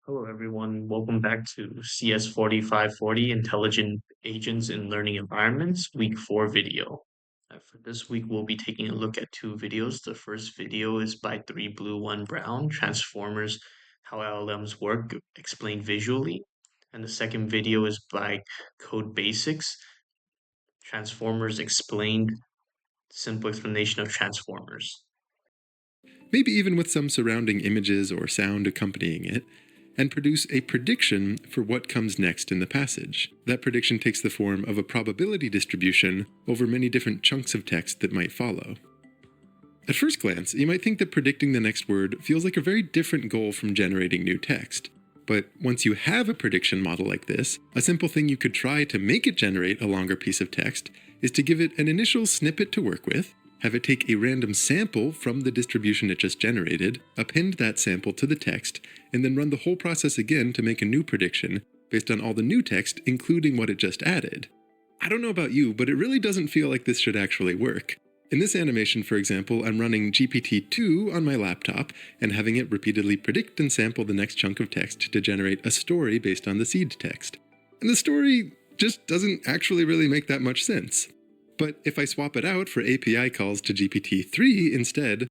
Hello, everyone. Welcome back to CS4540 Intelligent Agents in Learning Environments, Week 4 video. For this week, we'll be taking a look at two videos. The first video is by 3 Blue 1 Brown, Transformers, How LLMs Work, Explained Visually. And the second video is by Code Basics, Transformers Explained, Simple Explanation of Transformers. Maybe even with some surrounding images or sound accompanying it, and produce a prediction for what comes next in the passage. That prediction takes the form of a probability distribution over many different chunks of text that might follow. At first glance, you might think that predicting the next word feels like a very different goal from generating new text. But once you have a prediction model like this, a simple thing you could try to make it generate a longer piece of text is to give it an initial snippet to work with, have it take a random sample from the distribution it just generated, append that sample to the text, and then run the whole process again to make a new prediction based on all the new text, including what it just added. I don't know about you, but it really doesn't feel like this should actually work. In this animation, for example, I'm running GPT-2 on my laptop and having it repeatedly predict and sample the next chunk of text to generate a story based on the seed text. And the story just doesn't actually really make that much sense. But if I swap it out for API calls to GPT-3 instead,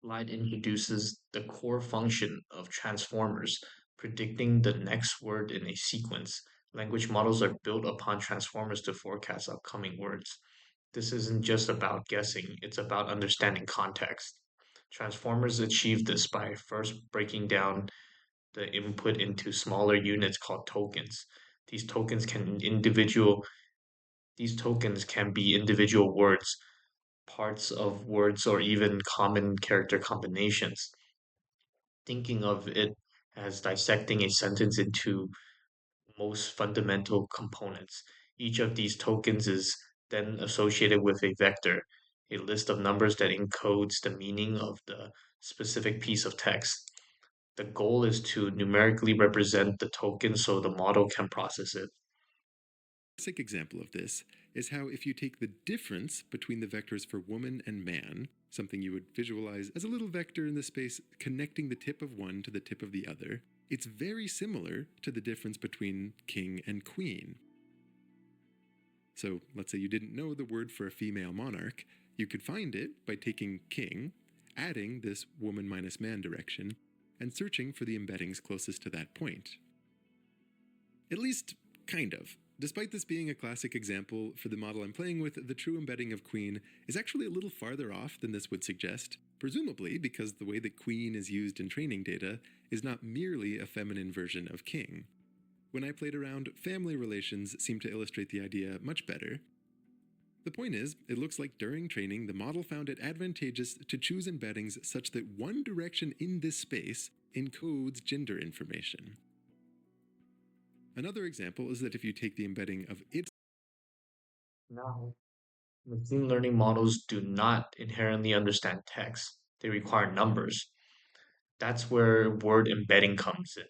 Slide introduces the core function of transformers, predicting the next word in a sequence. Language models are built upon transformers to forecast upcoming words. This isn't just about guessing, it's about understanding context. Transformers achieve this by first breaking down the input into smaller units called tokens. These tokens can individual these tokens can be individual words, parts of words, or even common character combinations. Thinking of it as dissecting a sentence into most fundamental components. Each of these tokens is then associated with a vector, a list of numbers that encodes the meaning of the specific piece of text. The goal is to numerically represent the token so the model can process it. a classic example of this is how if you take the difference between the vectors for woman and man, something you would visualize as a little vector in the space connecting the tip of one to the tip of the other, it's very similar to the difference between king and queen. So let's say you didn't know the word for a female monarch, you could find it by taking king, adding this woman minus man direction, and searching for the embeddings closest to that point. At least, kind of. Despite this being a classic example, for the model I'm playing with, the true embedding of queen is actually a little farther off than this would suggest, presumably because the way that queen is used in training data is not merely a feminine version of king. When I played around, family relations seem to illustrate the idea much better. The point is, it looks like during training, the model found it advantageous to choose embeddings such that one direction in this space encodes gender information. Another example is that if you take the embedding of its Now, machine learning models do not inherently understand text, they require numbers. That's where word embedding comes in.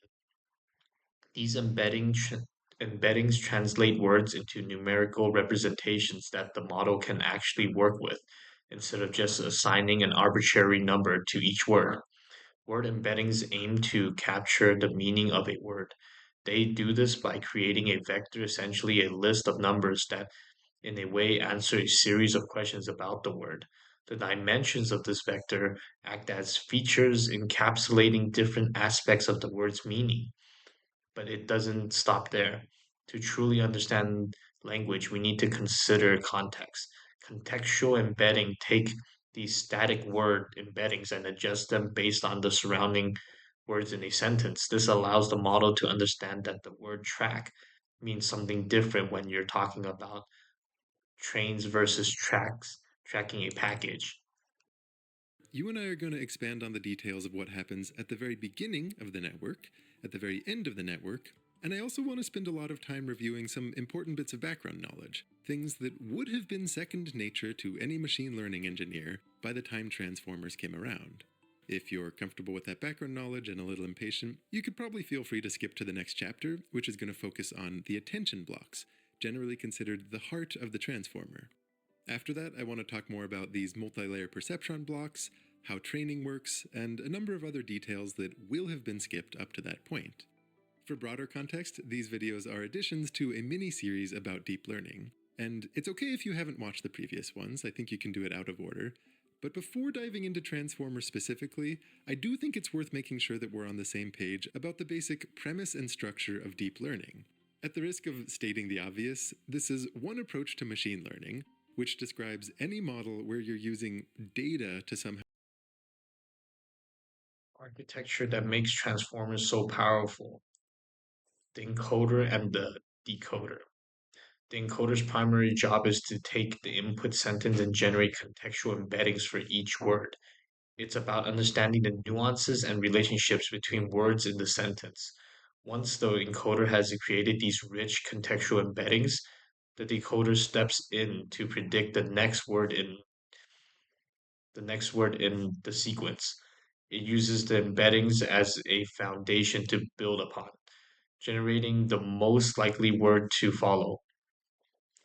These embeddings translate words into numerical representations that the model can actually work with, instead of just assigning an arbitrary number to each word. Word embeddings aim to capture the meaning of a word. They do this by creating a vector, essentially a list of numbers that, in a way, answer a series of questions about the word. The dimensions of this vector act as features encapsulating different aspects of the word's meaning. But it doesn't stop there. To truly understand language, we need to consider context. Contextual embedding take these static word embeddings and adjust them based on the surrounding words in a sentence. This allows the model to understand that the word track means something different when you're talking about trains versus tracks tracking a package. You and I are going to expand on the details of what happens at the very beginning of the network, at the very end of the network, and I also want to spend a lot of time reviewing some important bits of background knowledge, things that would have been second nature to any machine learning engineer by the time transformers came around. If you're comfortable with that background knowledge and a little impatient, you could probably feel free to skip to the next chapter, which is going to focus on the attention blocks, generally considered the heart of the transformer. After that, I want to talk more about these multi-layer perceptron blocks, how training works, and a number of other details that will have been skipped up to that point. For broader context, these videos are additions to a mini series about deep learning. And it's okay if you haven't watched the previous ones, I think you can do it out of order. But before diving into Transformers specifically, I do think it's worth making sure that we're on the same page about the basic premise and structure of deep learning. At the risk of stating the obvious, this is one approach to machine learning, which describes any model where you're using data to somehow Architecture that makes transformers so powerful: the encoder and the decoder. The encoder's primary job is to take the input sentence and generate contextual embeddings for each word. It's about understanding the nuances and relationships between words in the sentence. Once the encoder has created these rich contextual embeddings, the decoder steps in to predict the next word in the sequence. It uses the embeddings as a foundation to build upon, generating the most likely word to follow.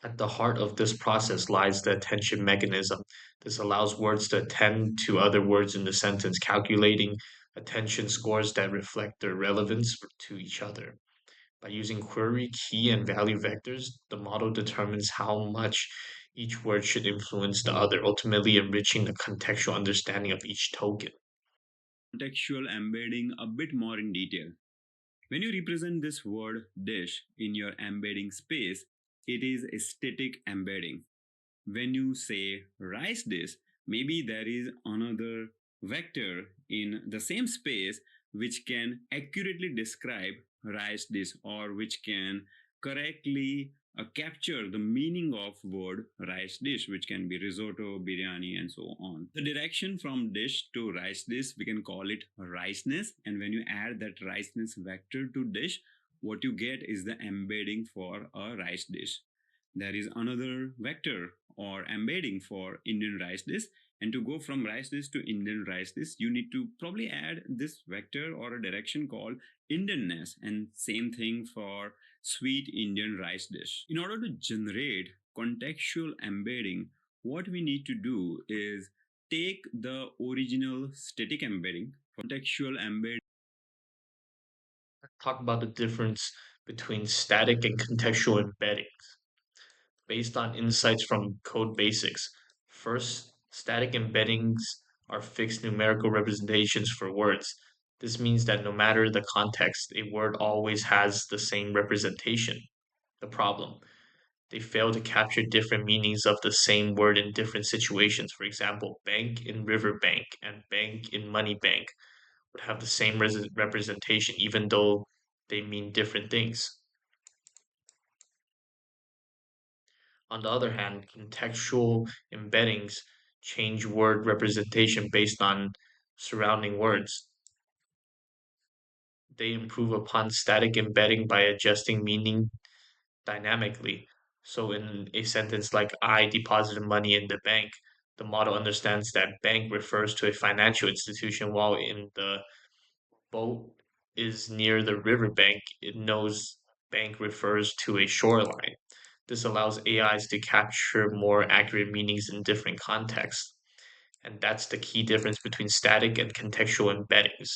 At the heart of this process lies the attention mechanism. This allows words to attend to other words in the sentence, calculating attention scores that reflect their relevance to each other. By using query, key, and value vectors, the model determines how much each word should influence the other, ultimately enriching the contextual understanding of each token. Contextual embedding a bit more in detail. When you represent this word dish in your embedding space, it is a static embedding. When you say rice dish, maybe there is another vector in the same space which can accurately describe rice dish or which can correctly capture the meaning of word rice dish, which can be risotto, biryani, and so on. The direction from dish to rice dish, we can call it riceness, and when you add that riceness vector to dish, what you get is the embedding for a rice dish. There is another vector or embedding for Indian rice dish. And to go from rice dish to Indian rice dish, you need to probably add this vector or a direction called Indianness. And same thing for sweet Indian rice dish. In order to generate contextual embedding, what we need to do is take the original static embedding, contextual embedding. Talk about the difference between static and contextual embeddings based on insights from code basics. First, static embeddings are fixed numerical representations for words. This means that no matter the context, a word always has the same representation. The problem: they fail to capture different meanings of the same word in different situations. For example, bank in riverbank and bank in money bank would have the same representation even though they mean different things. On the other hand, contextual embeddings change word representation based on surrounding words. They improve upon static embedding by adjusting meaning dynamically. So, in a sentence like I deposited money in the bank, the model understands that bank refers to a financial institution, while in the boat is near the riverbank, it knows bank refers to a shoreline. This allows AIs to capture more accurate meanings in different contexts. And that's the key difference between static and contextual embeddings.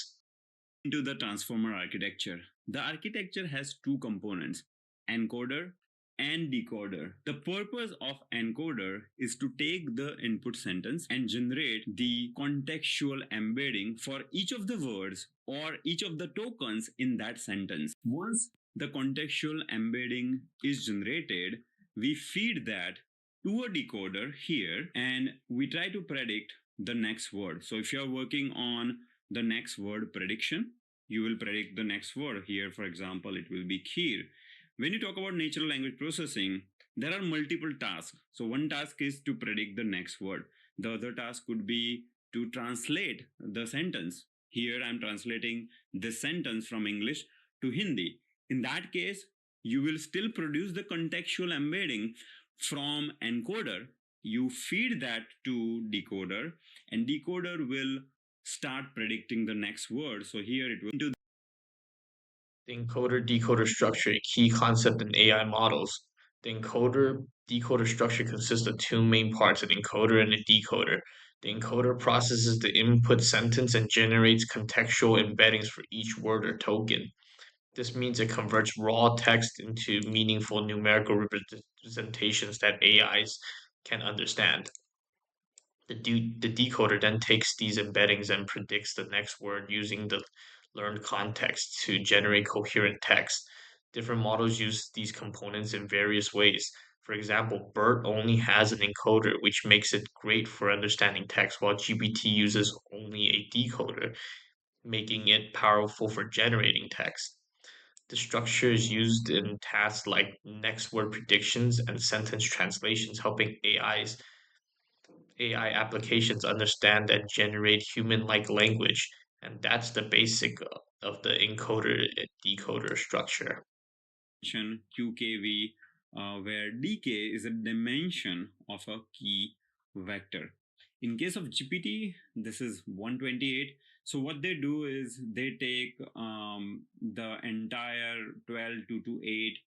Into the transformer architecture. The architecture has two components, encoder and decoder. The purpose of encoder is to take the input sentence and generate the contextual embedding for each of the words or each of the tokens in that sentence. Once the contextual embedding is generated, we feed that to a decoder here and we try to predict the next word. So if you're working on the next word prediction, you will predict the next word. Here, for example, it will be kheer. When you talk about natural language processing, there are multiple tasks. So one task is to predict the next word. The other task could be to translate the sentence. Here I'm translating this sentence from English to Hindi. In that case, you will still produce the contextual embedding from encoder. You feed that to decoder, and decoder will start predicting the next word. So here it will into The encoder-decoder structure, a key concept in AI models. The encoder-decoder structure consists of two main parts, an encoder and a decoder. The encoder processes the input sentence and generates contextual embeddings for each word or token. This means it converts raw text into meaningful numerical representations that AIs can understand. The decoder then takes these embeddings and predicts the next word using the learned context to generate coherent text. Different models use these components in various ways. For example, BERT only has an encoder, which makes it great for understanding text, while GPT uses only a decoder, making it powerful for generating text. The structure is used in tasks like next word predictions and sentence translations, helping AI applications understand and generate human-like language, and that's the basic of the encoder and decoder structure. QKV, where DK is a dimension of a key vector. In case of GPT, this is 128. So what they do is they take the entire 12 to 8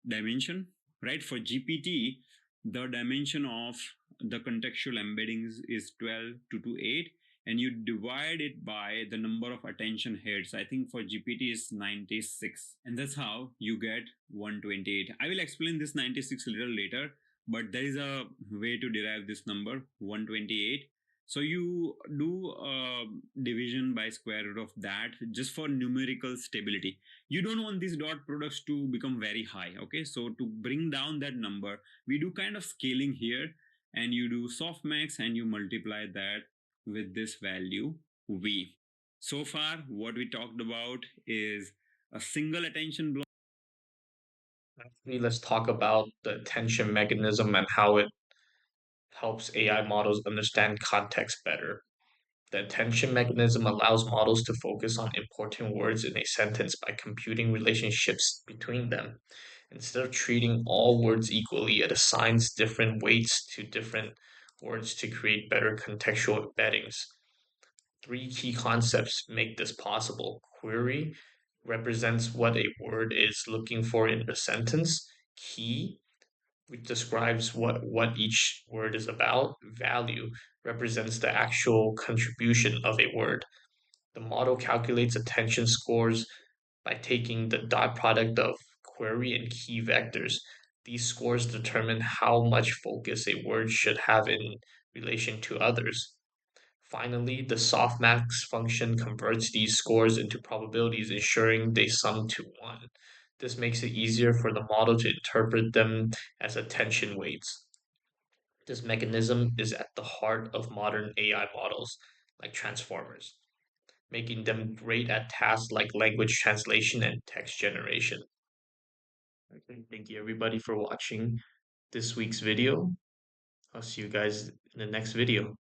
dimension, right? For GPT, the dimension of the contextual embeddings is 12 to 8, and you divide it by the number of attention heads. I think for GPT is 96, and that's how you get 128. I will explain this 96 a little later, but there is a way to derive this number 128. So you do division by square root of that just for numerical stability. You don't want these dot products to become very high. Okay, so to bring down that number, we do kind of scaling here, and you do softmax and you multiply that with this value v. So far what we talked about is a single attention block. Actually, let's talk about the attention mechanism and how it helps AI models understand context better. The attention mechanism allows models to focus on important words in a sentence by computing relationships between them. Instead of treating all words equally, it assigns different weights to different words to create better contextual embeddings. Three key concepts make this possible. Query represents what a word is looking for in the sentence. Key, which describes what each word is about. Value represents the actual contribution of a word. The model calculates attention scores by taking the dot product of query and key vectors. These scores determine how much focus a word should have in relation to others. Finally, the softmax function converts these scores into probabilities, ensuring they sum to 1. This makes it easier for the model to interpret them as attention weights. This mechanism is at the heart of modern AI models, like transformers, making them great at tasks like language translation and text generation. Okay, thank you everybody for watching this week's video. I'll see you guys in the next video.